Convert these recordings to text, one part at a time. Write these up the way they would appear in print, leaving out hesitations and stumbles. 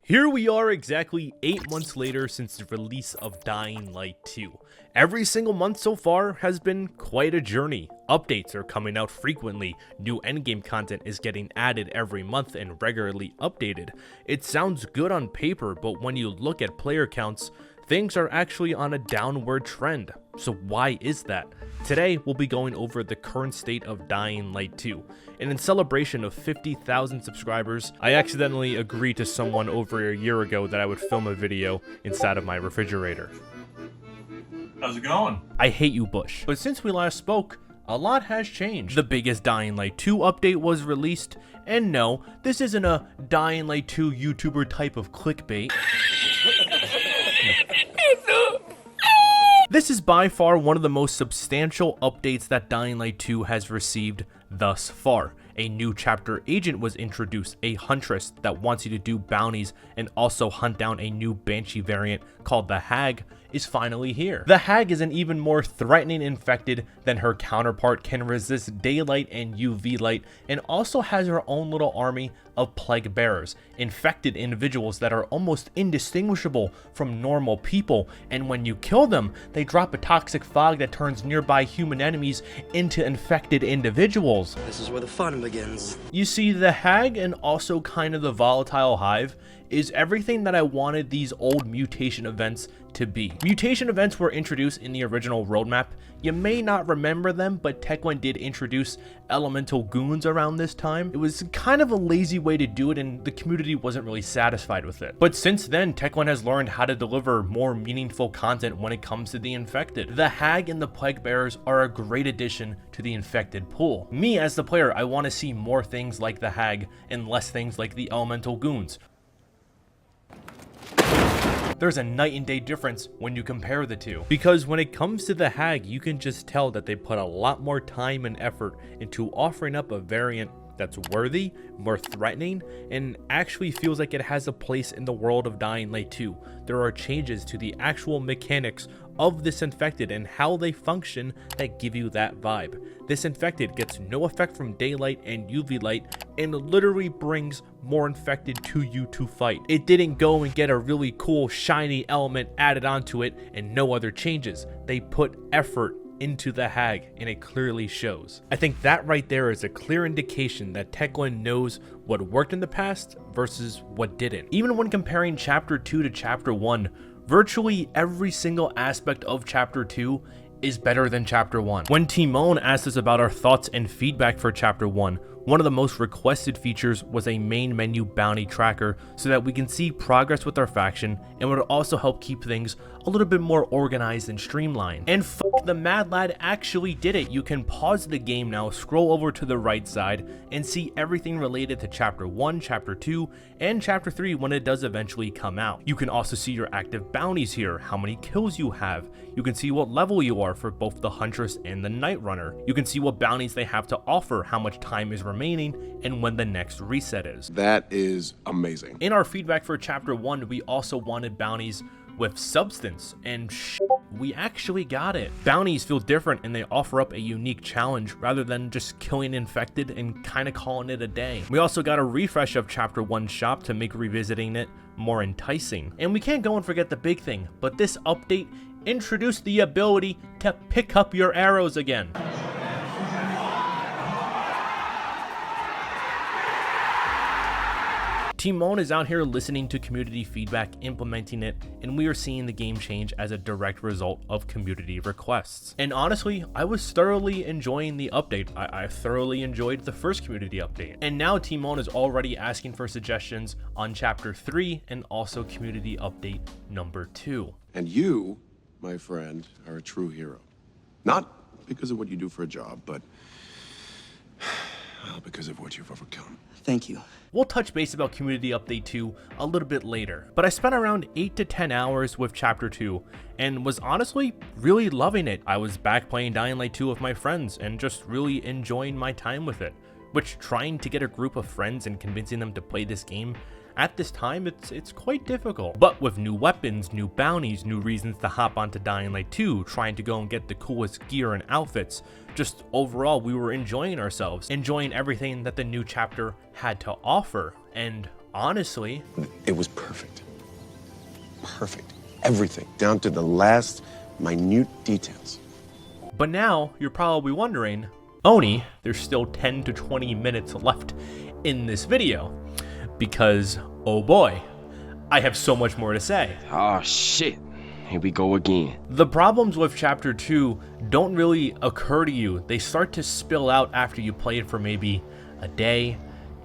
Here we are exactly 8 months later since the release of Dying Light 2. Every single month so far has been quite a journey. Updates are coming out frequently, new endgame content is getting added every month and regularly updated. It sounds good on paper, but when you look at player counts, things are actually on a downward trend. So why is that? Today, we'll be going over the current state of Dying Light 2, and in celebration of 50,000 subscribers, I accidentally agreed to someone over a year ago that I would film a video inside of my refrigerator. How's it going? I hate you, Bush. But since we last spoke, a lot has changed. The biggest Dying Light 2 update was released, and no, this isn't a Dying Light 2 YouTuber type of clickbait. This is by far one of the most substantial updates that Dying Light 2 has received thus far. A new chapter agent was introduced, a huntress that wants you to do bounties and also hunt down a new Banshee variant called the Hag is finally here. The Hag is an even more threatening infected than her counterpart, can resist daylight and UV light, and also has her own little army of plague bearers, infected individuals that are almost indistinguishable from normal people, and when you kill them, they drop a toxic fog that turns nearby human enemies into infected individuals. This is where the fun begins. You see, the Hag and also kind of the volatile hive is everything that I wanted these old mutation events to be. Mutation events were introduced in the original roadmap. You may not remember them, but Tech1 did introduce elemental goons around this time. It was kind of a lazy way to do it, and the community wasn't really satisfied with it. But since then, Tech1 has learned how to deliver more meaningful content when it comes to the infected. The Hag and the Plague Bearers are a great addition to the infected pool. Me, as the player, I want to see more things like the Hag and less things like the elemental goons. There's a night and day difference when you compare the two. Because when it comes to the Hag, you can just tell that they put a lot more time and effort into offering up a variant that's worthy, more threatening, and actually feels like it has a place in the world of Dying Light 2. There are changes to the actual mechanics of this infected and how they function that give you that vibe. This infected gets no effect from daylight and UV light and literally brings more infected to you to fight. It didn't go and get a really cool shiny element added onto it and no other changes. They put effort into the Hag, and it clearly shows. I think that right there is a clear indication that Tech1 knows what worked in the past versus what didn't. Even when comparing Chapter 2 to Chapter 1, virtually every single aspect of Chapter 2 is better than Chapter 1. When Timon asked us about our thoughts and feedback for Chapter 1, one of the most requested features was a main menu bounty tracker so that we can see progress with our faction, and would also help keep things a little bit more organized and streamlined. And the Mad Lad actually did it. You can pause the game now, scroll over to the right side, and see everything related to Chapter 1, Chapter 2, and Chapter 3 when it does eventually come out. You can also see your active bounties here, how many kills you have. You can see what level you are for both the Huntress and the Night Runner. You can see what bounties they have to offer, how much time is remaining, and when the next reset is. That is amazing. In our feedback for Chapter 1, we also wanted bounties with substance, and we actually got it. Bounties feel different and they offer up a unique challenge rather than just killing infected and kind of calling it a day. We also got a refresh of Chapter 1 shop to make revisiting it more enticing. And we can't go and forget the big thing, but this update introduced the ability to pick up your arrows again. Timon is out here listening to community feedback, implementing it, and we are seeing the game change as a direct result of community requests. And honestly, I was thoroughly enjoying the update. I thoroughly enjoyed the first community update. And now Timon is already asking for suggestions on Chapter 3 and also community update number 2. And you, my friend, are a true hero. Not because of what you do for a job, but well, because of what you've overcome. Thank you. We'll touch base about Community Update 2 a little bit later, but I spent around 8 to 10 hours with Chapter 2 and was honestly really loving it. I was back playing Dying Light 2 with my friends and just really enjoying my time with it, which trying to get a group of friends and convincing them to play this game at this time, it's quite difficult. But with new weapons, new bounties, new reasons to hop onto Dying Light 2, trying to go and get the coolest gear and outfits, just overall we were enjoying ourselves, enjoying everything that the new chapter had to offer. And honestly, It was perfect. Perfect. Everything, down to the last minute details. but now you're probably wondering, Oni, there's still 10 to 20 minutes left in this video, because, oh boy, I have so much more to say. Oh shit, here we go again. The problems with Chapter 2 don't really occur to you. They start to spill out after you play it for maybe a day,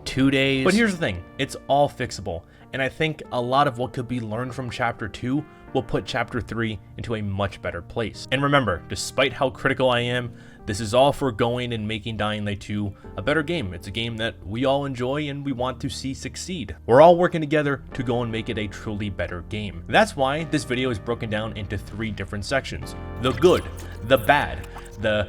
2 days. But here's the thing, it's all fixable. And I think a lot of what could be learned from Chapter 2 will put Chapter 3 into a much better place. And remember, despite how critical I am, this is all for going and making Dying Light 2 a better game. It's a game that we all enjoy and we want to see succeed. We're all working together to go and make it a truly better game. That's why this video is broken down into 3 different sections: the good, the bad, the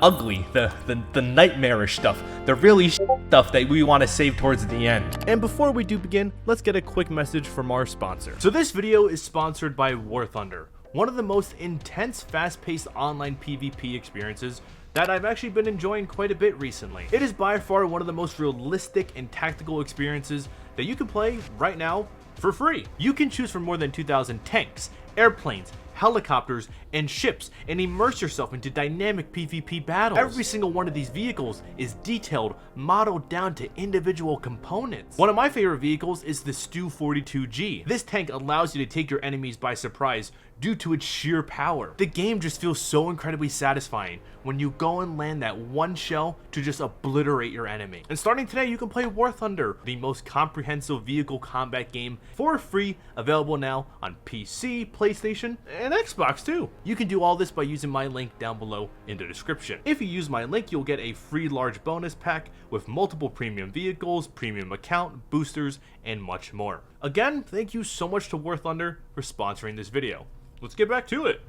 ugly, the nightmarish stuff, the really stuff that we want to save towards the end. And before we do begin, let's get a quick message from our sponsor. So this video is sponsored by War Thunder, one of the most intense, fast-paced online PvP experiences that I've actually been enjoying quite a bit recently. It is by far one of the most realistic and tactical experiences that you can play right now for free. You can choose from more than 2,000 tanks, airplanes, helicopters, and ships, and immerse yourself into dynamic PvP battles. Every single one of these vehicles is detailed, modeled down to individual components. One of my favorite vehicles is the Stu-42G. This tank allows you to take your enemies by surprise due to its sheer power. The game just feels so incredibly satisfying when you go and land that one shell to just obliterate your enemy. And starting today, you can play War Thunder, the most comprehensive vehicle combat game, for free, available now on PC, PlayStation, and Xbox too. You can do all this by using my link down below in the description. If you use my link, you'll get a free large bonus pack with multiple premium vehicles, premium account, boosters, and much more. Again, thank you so much to War Thunder for sponsoring this video. Let's get back to it.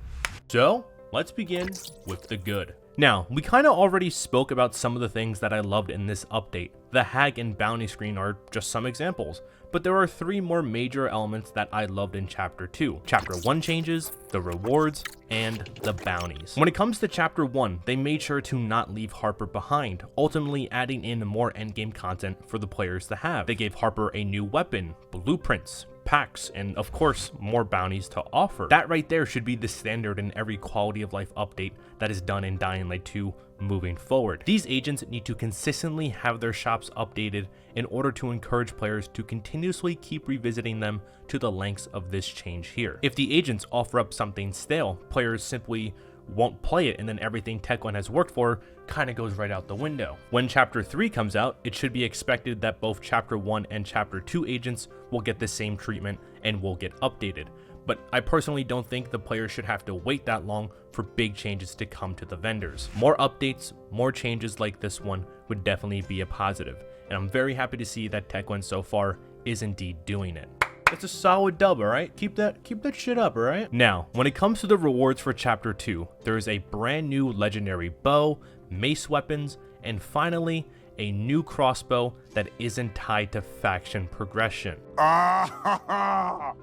So, let's begin with the good. Now, we kind of already spoke about some of the things that I loved in this update. The hag and bounty screen are just some examples, but there are 3 more major elements that I loved in Chapter 2. Chapter 1 changes, the rewards, and the bounties. When it comes to Chapter 1, they made sure to not leave Harper behind, ultimately adding in more endgame content for the players to have. They gave Harper a new weapon, blueprints, packs, and of course more bounties to offer. That right there should be the standard in every quality of life update that is done in Dying Light 2 moving forward. These agents need to consistently have their shops updated in order to encourage players to continuously keep revisiting them to the lengths of this change here. If the agents offer up something stale, players simply won't play it, and then everything Tech 1 has worked for kind of goes right out the window. When Chapter 3 comes out, it should be expected that both Chapter 1 and Chapter 2 agents will get the same treatment and will get updated. But I personally don't think the players should have to wait that long for big changes to come to the vendors. More updates, more changes like this one would definitely be a positive, and I'm very happy to see that Tech 1 so far is indeed doing it. It's a solid dub, alright? Keep that shit up, alright? Now, when it comes to the rewards for Chapter 2, there is a brand new legendary bow, mace weapons, and finally, a new crossbow that isn't tied to faction progression. Oh,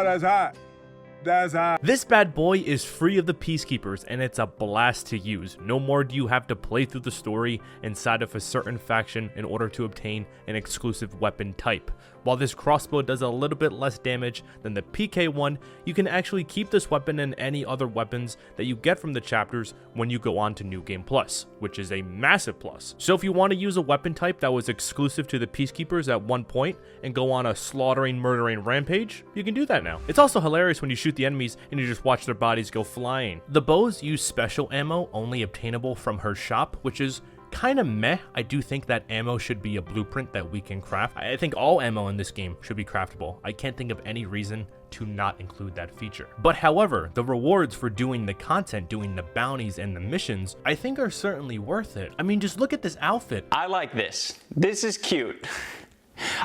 that's hot. That's hot. This bad boy is free of the Peacekeepers, and it's a blast to use. No more do you have to play through the story inside of a certain faction in order to obtain an exclusive weapon type. While this crossbow does a little bit less damage than the PK1, you can actually keep this weapon and any other weapons that you get from the chapters when you go on to New Game Plus, which is a massive plus. So if you want to use a weapon type that was exclusive to the Peacekeepers at one point and go on a slaughtering, murdering rampage, you can do that now. It's also hilarious when you shoot the enemies and you just watch their bodies go flying. The bows use special ammo only obtainable from her shop, which is kind of meh. I do think that ammo should be a blueprint that we can craft. I think all ammo in this game should be craftable. I can't think of any reason to not include that feature. But however, the rewards for doing the content, doing the bounties and the missions, I think are certainly worth it. I mean, just look at this outfit. I like this. This is cute.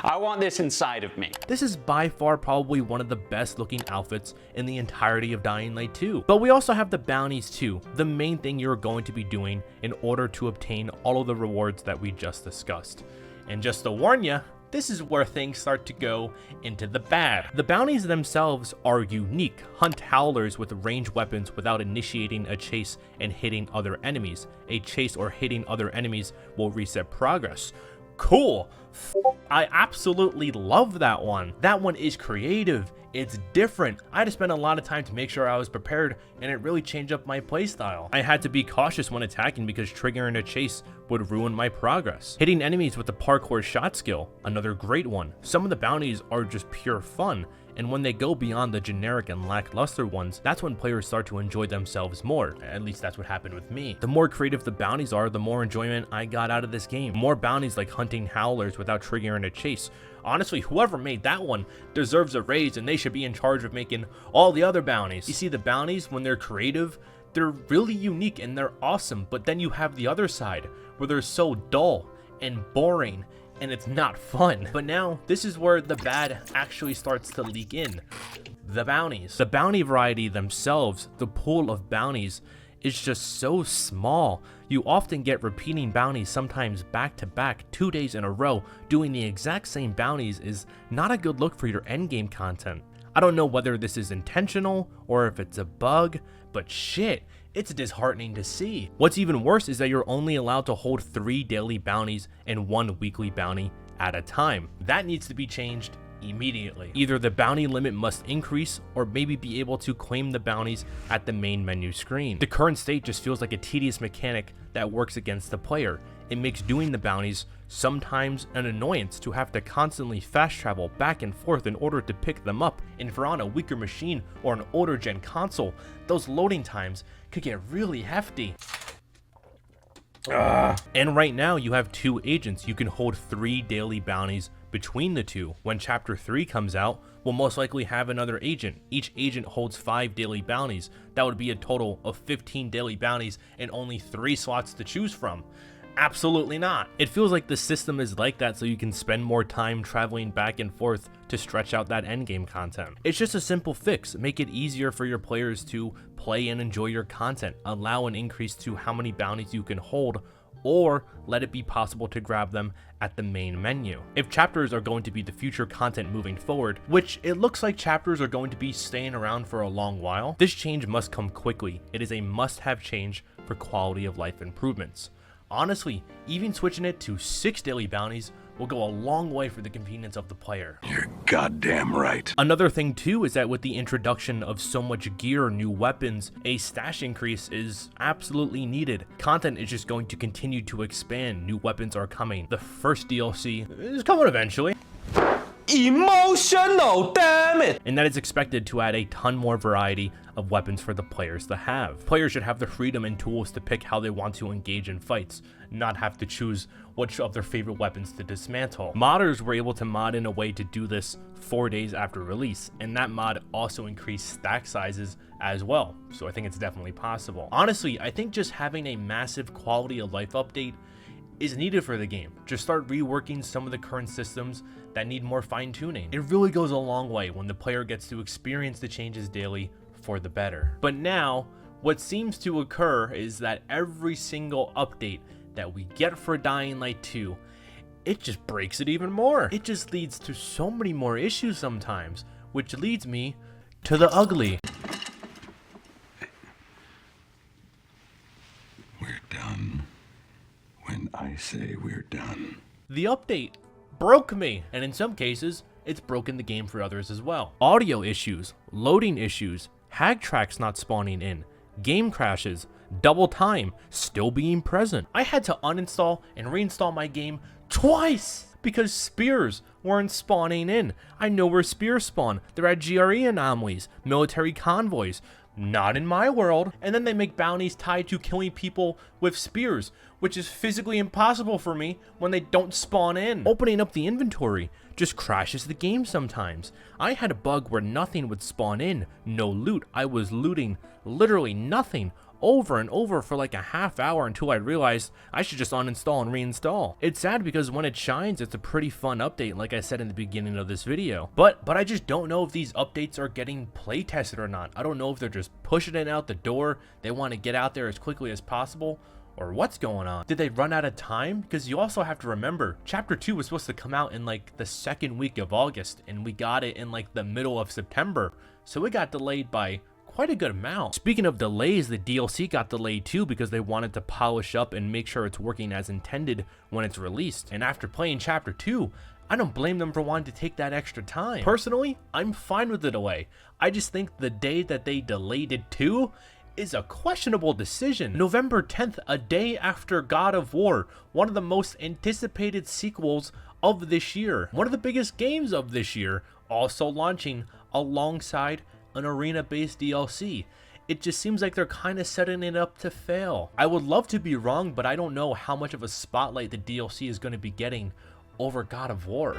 I want this inside of me. This is by far probably one of the best looking outfits in the entirety of Dying Light 2. But we also have the bounties too, the main thing you're going to be doing in order to obtain all of the rewards that we just discussed. And just to warn ya, this is where things start to go into the bad. The bounties themselves are unique. Hunt howlers with ranged weapons without initiating a chase and hitting other enemies. A chase or hitting other enemies will reset progress. cool. I absolutely love that one. That one is creative. It's different. I had to spend a lot of time to make sure I was prepared, and it really changed up my playstyle. I had to be cautious when attacking because triggering a chase would ruin my progress. Hitting enemies with the parkour shot skill, another great one. Some of the bounties are just pure fun, and when they go beyond the generic and lackluster ones, that's when players start to enjoy themselves more. At least that's what happened with me. The more creative the bounties are, the more enjoyment I got out of this game. More bounties like hunting howlers without triggering a chase. Honestly, whoever made that one deserves a raise, and they should be in charge of making all the other bounties. You see, the bounties, when they're creative, they're really unique and they're awesome, but then you have the other side where they're so dull and boring and it's not fun. But now, this is where the bad actually starts to leak in. The bounties. The bounty variety themselves, the pool of bounties, is just so small. You often get repeating bounties, sometimes back to back, 2 days in a row. Doing the exact same bounties is not a good look for your endgame content. I don't know whether this is intentional or if it's a bug, but shit, it's disheartening to see. What's even worse is that you're only allowed to hold 3 daily bounties and 1 weekly bounty at a time. That needs to be changed immediately. Either the bounty limit must increase or maybe be able to claim the bounties at the main menu screen. The current state just feels like a tedious mechanic that works against the player. It makes doing the bounties sometimes an annoyance to have to constantly fast travel back and forth in order to pick them up, and if you're on a weaker machine or an older gen console, those loading times could get really hefty. And right now you have 2 agents. You can hold 3 daily bounties between the 2. When chapter 3 comes out, we'll most likely have another agent. Each agent holds 5 daily bounties. That would be a total of 15 daily bounties and only 3 slots to choose from. Absolutely not. It feels like the system is like that so you can spend more time traveling back and forth to stretch out that endgame content. It's just a simple fix. Make it easier for your players to play and enjoy your content. Allow an increase to how many bounties you can hold, or let it be possible to grab them at the main menu. If chapters are going to be the future content moving forward, which it looks like chapters are going to be staying around for a long while, this change must come quickly. It is a must-have change for quality of life improvements. Honestly, even switching it to 6 daily bounties will go a long way for the convenience of the player. You're goddamn right. Another thing too is that with the introduction of so much gear, new weapons, a stash increase is absolutely needed. Content is just going to continue to expand. New weapons are coming. The first DLC is coming eventually. Emotional, damn it! And that is expected to add a ton more variety of weapons for the players to have. Players should have the freedom and tools to pick how they want to engage in fights, not have to choose which of their favorite weapons to dismantle. Modders were able to mod in a way to do this 4 days after release, and that mod also increased stack sizes as well, so I think it's definitely possible. Honestly, I think just having a massive quality of life update is needed for the game. Just start reworking some of the current systems that need more fine-tuning. It really goes a long way when the player gets to experience the changes daily for the better. But now, what seems to occur is that every single update that we get for Dying Light 2, it just breaks it even more. It just leads to so many more issues sometimes, which leads me to the ugly. We're done when I say we're done. The update broke me, and in some cases, it's broken the game for others as well. Audio issues, loading issues, hag tracks not spawning in, game crashes, double time still being present. I had to uninstall and reinstall my game twice because spears weren't spawning in. I know where spears spawn. They're at GRE anomalies, military convoys. Not in my world. And then they make bounties tied to killing people with spears, which is physically impossible for me when they don't spawn in. Opening up the inventory just crashes the game sometimes. I had a bug where nothing would spawn in, no loot. I was looting literally nothing over and over for like a half hour until I realized I should just uninstall and reinstall. It's sad because when it shines, it's a pretty fun update, like I said in the beginning of this video. But I just don't know if these updates are getting play tested or not. I don't know if they're just pushing it out the door. They want to get out there as quickly as possible, or what's going on. Did they run out of time? Because you also have to remember, chapter 2 was supposed to come out in like the 2nd week of August, and we got it in like the middle of September. So it got delayed by quite a good amount. Speaking of delays, the DLC got delayed too because they wanted to polish up and make sure it's working as intended when it's released. And after playing Chapter 2, I don't blame them for wanting to take that extra time. Personally, I'm fine with the delay. I just think the day that they delayed it to is a questionable decision. November 10th, a day after God of War, one of the most anticipated sequels of this year, one of the biggest games of this year, also launching alongside an arena-based DLC. It just seems like they're kind of setting it up to fail. I would love to be wrong, but I don't know how much of a spotlight the DLC is going to be getting over God of War.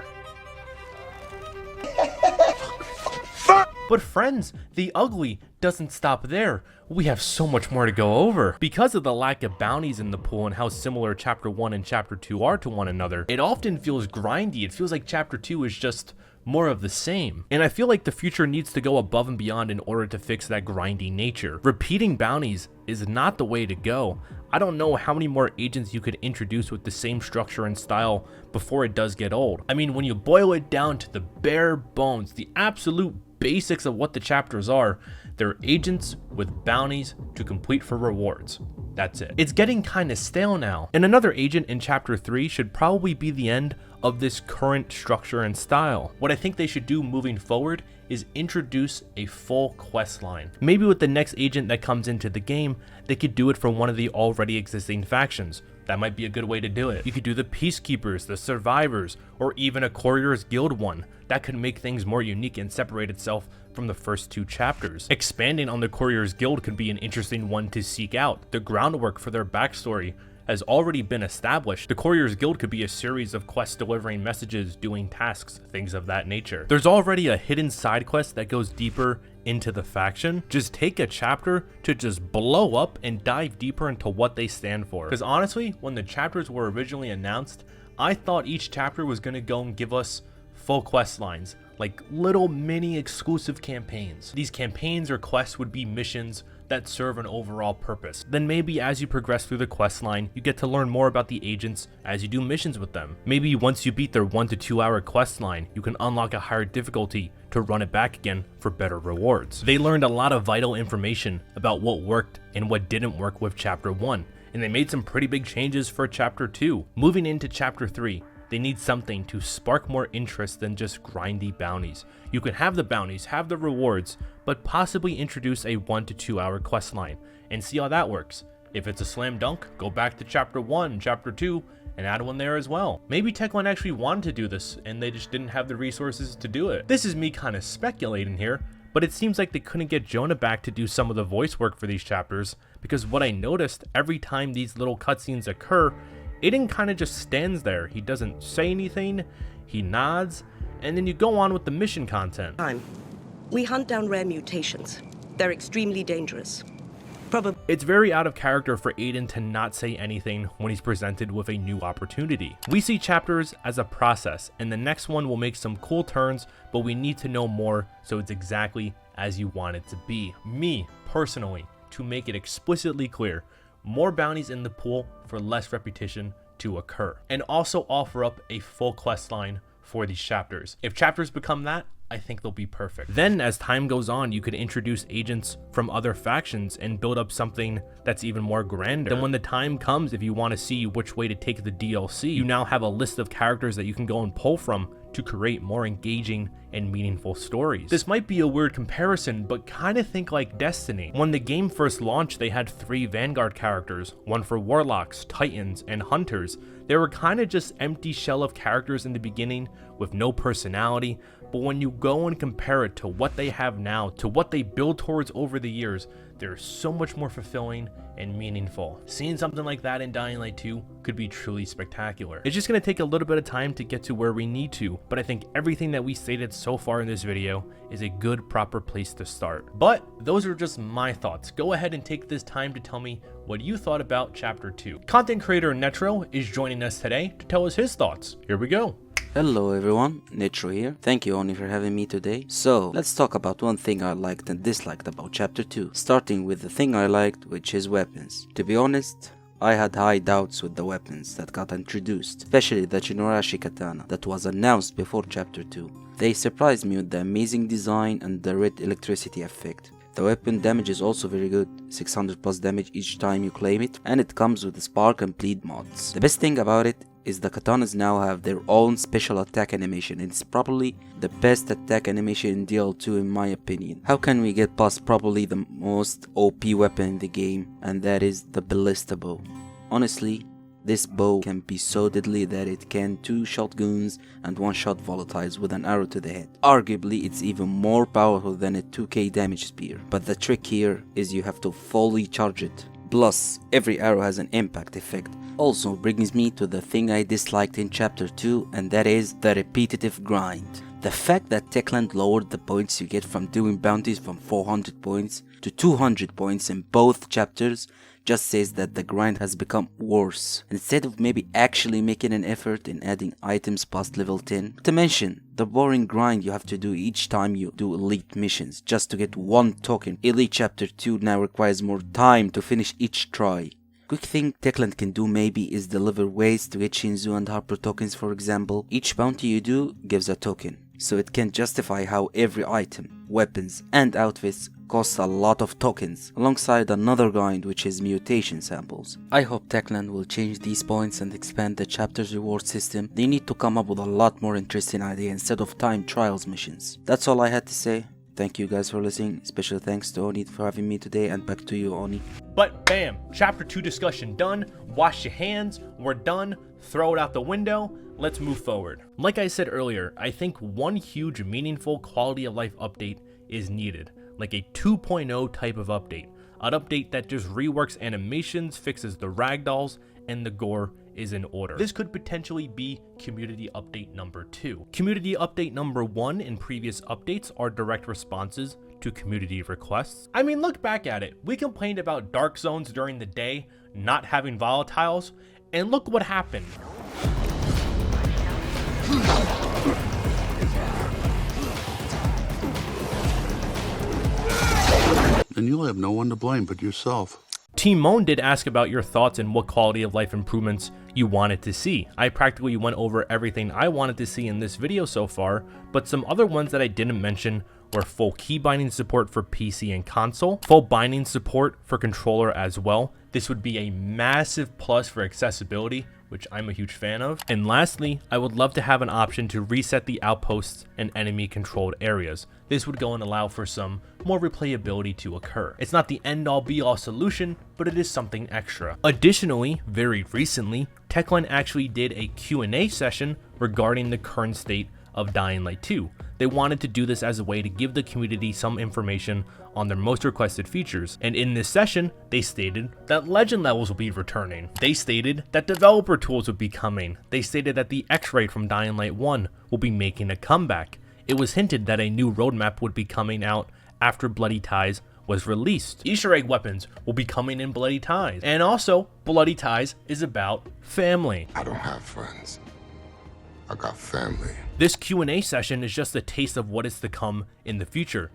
But friends, the ugly doesn't stop there. We have so much more to go over. Because of the lack of bounties in the pool and how similar Chapter 1 and Chapter 2 are to one another, it often feels grindy. It feels like Chapter 2 is just more of the same. And I feel like the future needs to go above and beyond in order to fix that grindy nature. Repeating bounties is not the way to go. I don't know how many more agents you could introduce with the same structure and style before it does get old. I mean, when you boil it down to the bare bones, the absolute basics of what the chapters are, they're agents with bounties to complete for rewards. That's it. It's getting kind of stale now. And another agent in Chapter 3 should probably be the end of this current structure and style. What I think they should do moving forward is introduce a full quest line. Maybe with the next agent that comes into the game, they could do it for one of the already existing factions. That might be a good way to do it. You could do the Peacekeepers, the Survivors, or even a Courier's Guild one. That could make things more unique and separate itself from the first two chapters. Expanding on the Courier's Guild could be an interesting one to seek out. The groundwork for their backstory has already been established. The Courier's Guild could be a series of quests delivering messages, doing tasks, things of that nature. There's already a hidden side quest that goes deeper into the faction. Just take a chapter to just blow up and dive deeper into what they stand for. Because honestly, when the chapters were originally announced, I thought each chapter was going to go and give us full quest lines, like little mini exclusive campaigns. These campaigns or quests would be missions that serve an overall purpose. Then maybe as you progress through the quest line, you get to learn more about the agents as you do missions with them. Maybe once you beat their 1 to 2 hour quest line, you can unlock a higher difficulty to run it back again for better rewards. They learned a lot of vital information about what worked and what didn't work with Chapter 1, and they made some pretty big changes for Chapter 2. Moving into Chapter 3, they need something to spark more interest than just grindy bounties. You can have the bounties, have the rewards, but possibly introduce a 1 to 2 hour quest line and see how that works. If it's a slam dunk, go back to Chapter 1, Chapter 2, and add one there as well. Maybe Techland actually wanted to do this and they just didn't have the resources to do it. This is me kind of speculating here, but it seems like they couldn't get Jonah back to do some of the voice work for these chapters, because what I noticed every time these little cutscenes occur, Aiden kind of just stands there. He doesn't say anything, he nods, and then you go on with the mission content. We hunt down rare mutations. They're extremely dangerous. It's very out of character for Aiden to not say anything when he's presented with a new opportunity. We see chapters as a process, and the next one will make some cool turns, but we need to know more so it's exactly as you want it to be. Me, personally, to make it explicitly clear, more bounties in the pool for less repetition to occur, and also offer up a full quest line for these chapters. If chapters become that, I think they'll be perfect. Then as time goes on, you could introduce agents from other factions and build up something that's even more grander. Then when the time comes, if you want to see which way to take the DLC, you now have a list of characters that you can go and pull from to create more engaging and meaningful stories. This might be a weird comparison, but kind of think like Destiny. When the game first launched, they had 3 Vanguard characters, one for Warlocks, Titans, and Hunters. They were kind of just empty shell of characters in the beginning with no personality, but when you go and compare it to what they have now, to what they build towards over the years, they're so much more fulfilling and meaningful. Seeing something like that in Dying Light 2 could be truly spectacular. It's just going to take a little bit of time to get to where we need to, but I think everything that we stated so far in this video is a good, proper place to start. But those are just my thoughts. Go ahead and take this time to tell me what you thought about Chapter 2. Content creator Netro is joining us today to tell us his thoughts. Here we go. Hello everyone, Netro here. Thank you Oni for having me today. So, let's talk about one thing I liked and disliked about Chapter 2. Starting with the thing I liked, which is weapons. To be honest, I had high doubts with the weapons that got introduced, especially the Chinorashi katana that was announced before Chapter 2. They surprised me with the amazing design and the red electricity effect. The weapon damage is also very good, 600 plus damage each time you claim it, and it comes with the spark and bleed mods. The best thing about it is the katanas now have their own special attack animation, and it's probably the best attack animation in DL2 in my opinion. How can we get past probably the most OP weapon in the game, and that is the ballista bow. Honestly, this bow can be so deadly that it can 2-shot goons and 1-shot volatiles with an arrow to the head. Arguably, it's even more powerful than a 2k damage spear, but the trick here is you have to fully charge it. Plus, every arrow has an impact effect. Also brings me to the thing I disliked in chapter 2, and that is the repetitive grind. The fact that Techland lowered the points you get from doing bounties from 400 points to 200 points in both chapters just says that the grind has become worse, instead of maybe actually making an effort in adding items past level 10. Not to mention the boring grind you have to do each time you do elite missions just to get one token. Elite chapter 2 now requires more time to finish each try. Quick thing Techland can do maybe is deliver ways to get Shinzu and Harper tokens, for example. Each bounty you do gives a token, so it can justify how every item, weapons and outfits costs a lot of tokens, alongside another grind which is mutation samples. I hope Techland will change these points and expand the chapter's reward system. They need to come up with a lot more interesting idea instead of time trials missions. That's all I had to say. Thank you guys for listening. Special thanks to Oni for having me today, and back to you, Oni. But bam, chapter 2 discussion done. Wash your hands, we're done, throw it out the window, let's move forward. Like I said earlier, I think one huge meaningful quality of life update is needed, like a 2.0 type of update. An update that just reworks animations, fixes the ragdolls, and the gore is in order. This could potentially be community update number 2. Community update number 1 in previous updates are direct responses to community requests. I mean, look back at it. We complained about dark zones during the day not having volatiles, and look what happened. And you'll have no one to blame but yourself. Timon did ask about your thoughts and what quality of life improvements you wanted to see. I practically went over everything I wanted to see in this video so far, but some other ones that I didn't mention were full key binding support for PC and console, full binding support for controller as well. This would be a massive plus for accessibility, which I'm a huge fan of. And lastly, I would love to have an option to reset the outposts and enemy controlled areas. This would go and allow for some more replayability to occur. It's not the end all be all solution, but it is something extra. Additionally, very recently, Techland actually did a Q&A session regarding the current state of Dying Light 2. They wanted to do this as a way to give the community some information on their most requested features, and in this session, they stated that legend levels will be returning. They stated that developer tools would be coming. They stated that the X-ray from Dying Light 1 will be making a comeback. It was hinted that a new roadmap would be coming out after Bloody Ties was released. Easter egg weapons will be coming in Bloody Ties, and also Bloody Ties is about family. I don't have friends. I got family. This Q&A session is just a taste of what is to come in the future.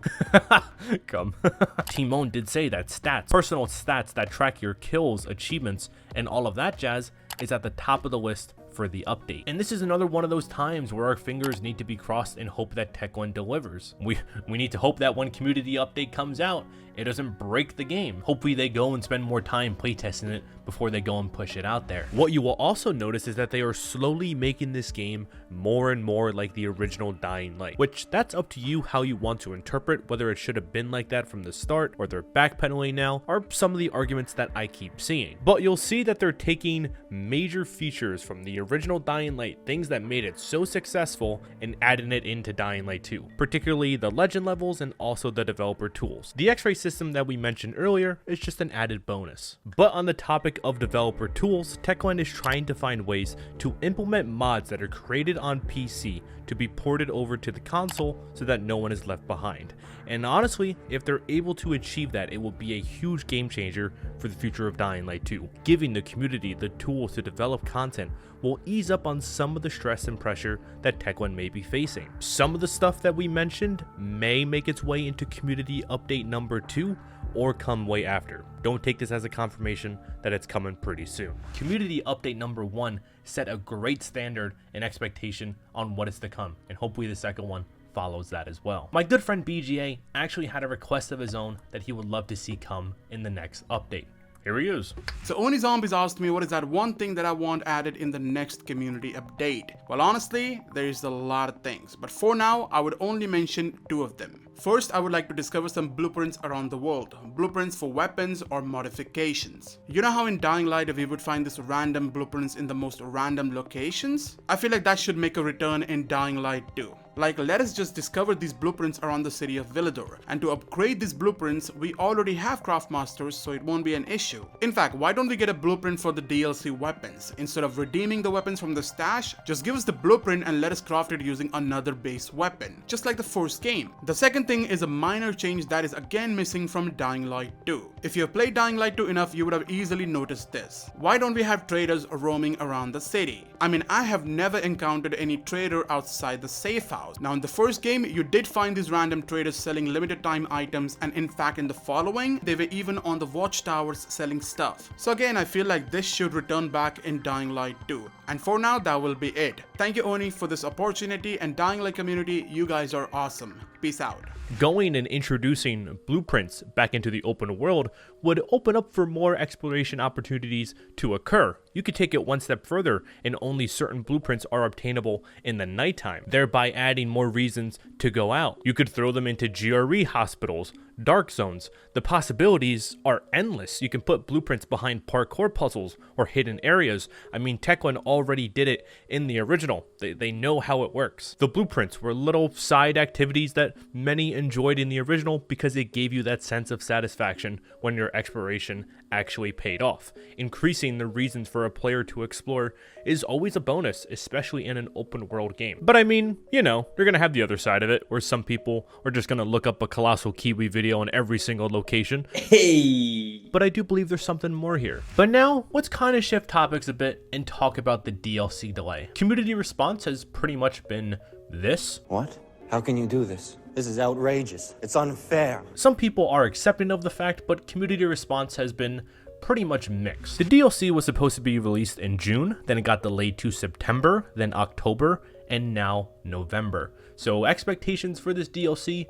Timon did say that stats, personal stats that track your kills, achievements, and all of that jazz is at the top of the list for the update. And this is another one of those times where our fingers need to be crossed and hope that Techland delivers. We need to hope that when community update comes out, it doesn't break the game. Hopefully they go and spend more time playtesting it before they go and push it out there. What you will also notice is that they are slowly making this game more and more like the original Dying Light, which that's up to you how you want to interpret, whether it should have been like that from the start or they're backpedaling now, are some of the arguments that I keep seeing. But you'll see that they're taking major features from the original Dying Light, things that made it so successful, and adding it into Dying Light 2, particularly the legend levels and also the developer tools. The X-ray system that we mentioned earlier is just an added bonus. But on the topic of developer tools, Techland is trying to find ways to implement mods that are created on PC to be ported over to the console so that no one is left behind. And honestly, if they're able to achieve that, it will be a huge game changer for the future of Dying Light 2. Giving the community the tools to develop content will ease up on some of the stress and pressure that Techland may be facing. Some of the stuff that we mentioned may make its way into community update number 2 or come way after. Don't take this as a confirmation that it's coming pretty soon. Community update number 1 set a great standard and expectation on what is to come, and hopefully the second one follows that as well. My good friend BGA actually had a request of his own that he would love to see come in the next update. Here he is. So OniZombies asked me what is that one thing that I want added in the next community update. Well, honestly, there is a lot of things, but for now, I would only mention 2 of them. First, I would like to discover some blueprints around the world. Blueprints for weapons or modifications. You know how in Dying Light we would find these random blueprints in the most random locations? I feel like that should make a return in Dying Light 2. Like, let us just discover these blueprints around the city of Villador. And to upgrade these blueprints, we already have craftmasters, so it won't be an issue. In fact, why don't we get a blueprint for the DLC weapons? Instead of redeeming the weapons from the stash, just give us the blueprint and let us craft it using another base weapon. Just like the first game. The second thing is a minor change that is again missing from Dying Light 2. If you have played Dying Light 2 enough, you would have easily noticed this. Why don't we have traders roaming around the city? I mean, I have never encountered any trader outside the safe house. Now in the first game, you did find these random traders selling limited time items, and in fact in the following, they were even on the watchtowers selling stuff. So again, I feel like this should return back in Dying Light 2. And for now, that will be it. Thank you Oni for this opportunity, and Dying Light community, you guys are awesome. Peace out. Going and introducing blueprints back into the open world would open up for more exploration opportunities to occur. You could take it one step further, and only certain blueprints are obtainable in the nighttime, thereby adding more reasons to go out. You could throw them into GRE hospitals, dark zones. The possibilities are endless. You can put blueprints behind parkour puzzles or hidden areas. I mean, Techland already did it in the original. They know how it works. The blueprints were little side activities that many enjoyed in the original because it gave you that sense of satisfaction when your exploration actually paid off. Increasing the reasons for a player to explore is always a bonus, especially in an open world game. But I mean, you know, you're gonna have the other side of it, where some people are just gonna look up a Colossal Kiwi video on every single location. Hey! But I do believe there's something more here. But now, let's kind of shift topics a bit and talk about the DLC delay. Community response has pretty much been this. What? How can you do this? This is outrageous. It's unfair. Some people are accepting of the fact, but community response has been pretty much mixed. The DLC was supposed to be released in June, then it got delayed to September, then October, and now November. So expectations for this DLC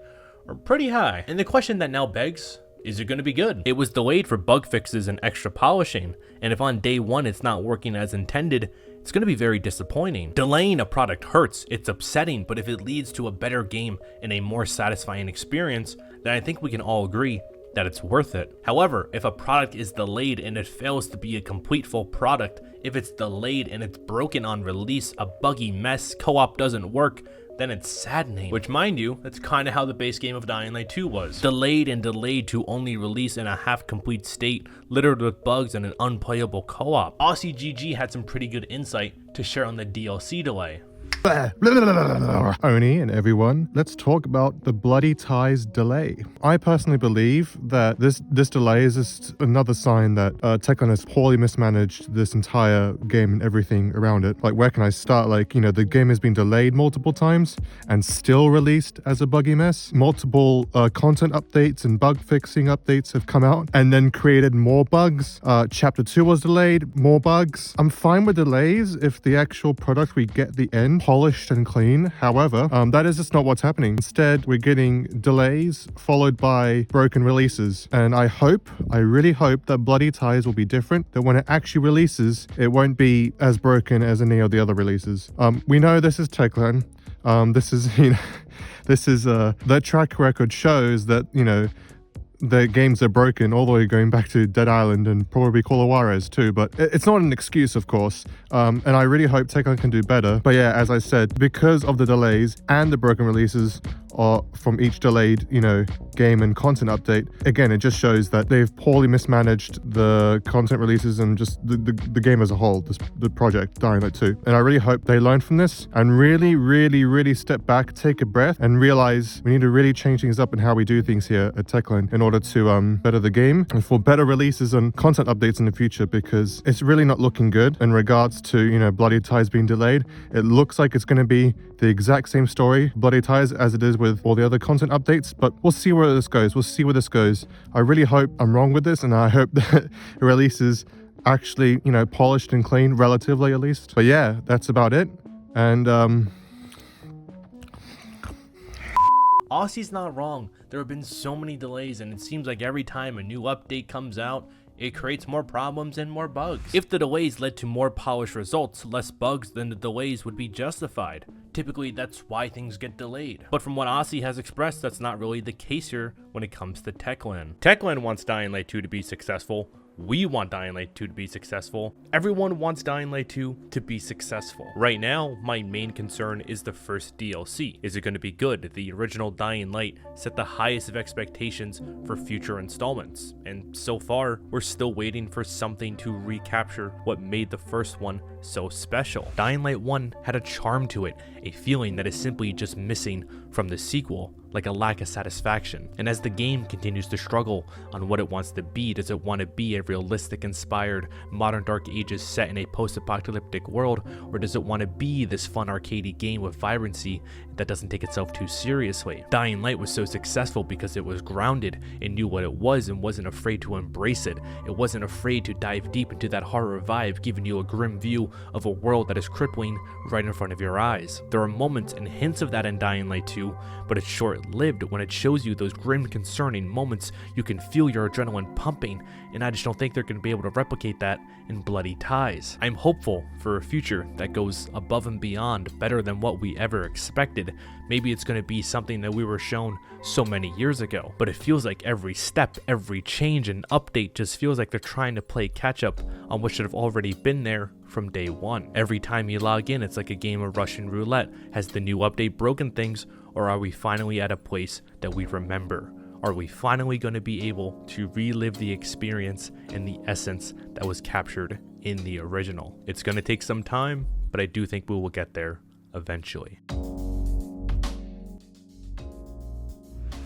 are pretty high. And the question that now begs, is it going to be good? It was delayed for bug fixes and extra polishing, and if on day one it's not working as intended, it's going to be very disappointing. Delaying a product hurts, it's upsetting, but if it leads to a better game and a more satisfying experience, then I think we can all agree that it's worth it. However, if a product is delayed and it fails to be a complete full product, if it's delayed and it's broken on release, a buggy mess, co-op doesn't work, then it's saddening. Which, mind you, that's kind of how the base game of Dying Light 2 was. Delayed and delayed to only release in a half-complete state, littered with bugs and an unplayable co-op. AussieGG had some pretty good insight to share on the DLC delay. Oni and everyone, let's talk about the Bloody Ties delay. I personally believe that this delay is just another sign that Techland has poorly mismanaged this entire game and everything around it. Like, where can I start? Like, you know, the game has been delayed multiple times and still released as a buggy mess. Multiple content updates and bug fixing updates have come out and then created more bugs. Chapter 2 was delayed, more bugs. I'm fine with delays if the actual product we get at the end polished and clean. However, that is just not what's happening. Instead, we're getting delays followed by broken releases. And I really hope that Bloody Ties will be different, that when it actually releases, it won't be as broken as any of the other releases. We know this is Techland. This is, you know, the track record shows that, you know, the games are broken all the way going back to Dead Island and probably Call of Juarez too, but it's not an excuse, of course, and I really hope Techland can do better. But yeah, as I said, because of the delays and the broken releases from each delayed, you know, game and content update, again, it just shows that they've poorly mismanaged the content releases and just the game as a whole, the project Dying Light 2. And I really hope they learn from this and really step back, take a breath, and realize we need to really change things up in how we do things here at Techland in order to better the game and for better releases and content updates in the future, because it's really not looking good in regards to, you know, Bloody Ties being delayed. It looks like it's going to be the exact same story, Bloody Ties, as it is with all the other content updates, but we'll see where this goes. I really hope I'm wrong with this, and I hope that it releases actually, you know, polished and clean, relatively at least. But yeah, that's about it. And Aussie's not wrong. There have been so many delays, and it seems like every time a new update comes out, it creates more problems and more bugs. If the delays led to more polished results, less bugs, then the delays would be justified. Typically, that's why things get delayed. But from what Aussie has expressed, that's not really the case here when it comes to Techland. Techland wants Dying Light 2 to be successful. We want Dying Light 2 to be successful. Everyone wants Dying Light 2 to be successful. Right now, my main concern is the first DLC. Is it going to be good? The original Dying Light set the highest of expectations for future installments, and so far, we're still waiting for something to recapture what made the first one so special. Dying Light 1 had a charm to it, a feeling that is simply just missing from the sequel, like a lack of satisfaction. And as the game continues to struggle on what it wants to be, does it want to be a realistic inspired modern Dark Ages set in a post-apocalyptic world, or does it want to be this fun arcadey game with vibrancy that doesn't take itself too seriously? Dying Light was so successful because it was grounded, it knew what it was and wasn't afraid to embrace it. It wasn't afraid to dive deep into that horror vibe, giving you a grim view of a world that is crippling right in front of your eyes. There are moments and hints of that in Dying Light 2, but it's short-lived. When it shows you those grim, concerning moments, you can feel your adrenaline pumping, and I just don't think they're going to be able to replicate that in Bloody Ties. I'm hopeful for a future that goes above and beyond, better than what we ever expected. Maybe it's going to be something that we were shown so many years ago, but it feels like every step, every change and update just feels like they're trying to play catch up on what should have already been there from day one. Every time you log in, it's like a game of Russian roulette. Has the new update broken things, or are we finally at a place that we remember? Are we finally going to be able to relive the experience and the essence that was captured in the original? It's going to take some time, but I do think we will get there eventually.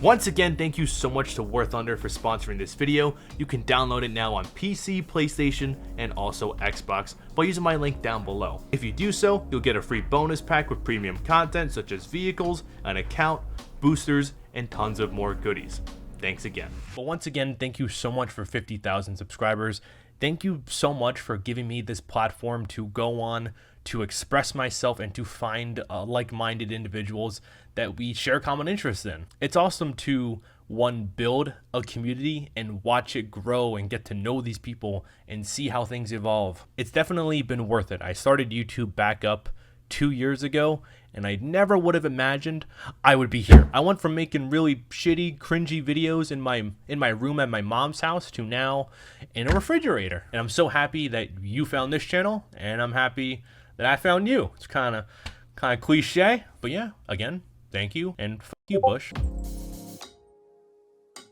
Once again, thank you so much to War Thunder for sponsoring this video. You can download it now on PC, PlayStation, and also Xbox by using my link down below. If you do so, you'll get a free bonus pack with premium content such as vehicles, an account, boosters, and tons of more goodies. Thanks again. But once again, thank you so much for 50,000 subscribers. Thank you so much for giving me this platform to go on, to express myself, and to find like-minded individuals that we share common interests in. It's awesome to, one, build a community and watch it grow and get to know these people and see how things evolve. It's definitely been worth it. I started YouTube back up 2 years ago, and I never would have imagined I would be here. I went from making really shitty, cringy videos in my room at my mom's house to now in a refrigerator. And I'm so happy that you found this channel, and I'm happy that I found you. It's kind of cliche, but yeah, again, thank you, and fuck you, Bush.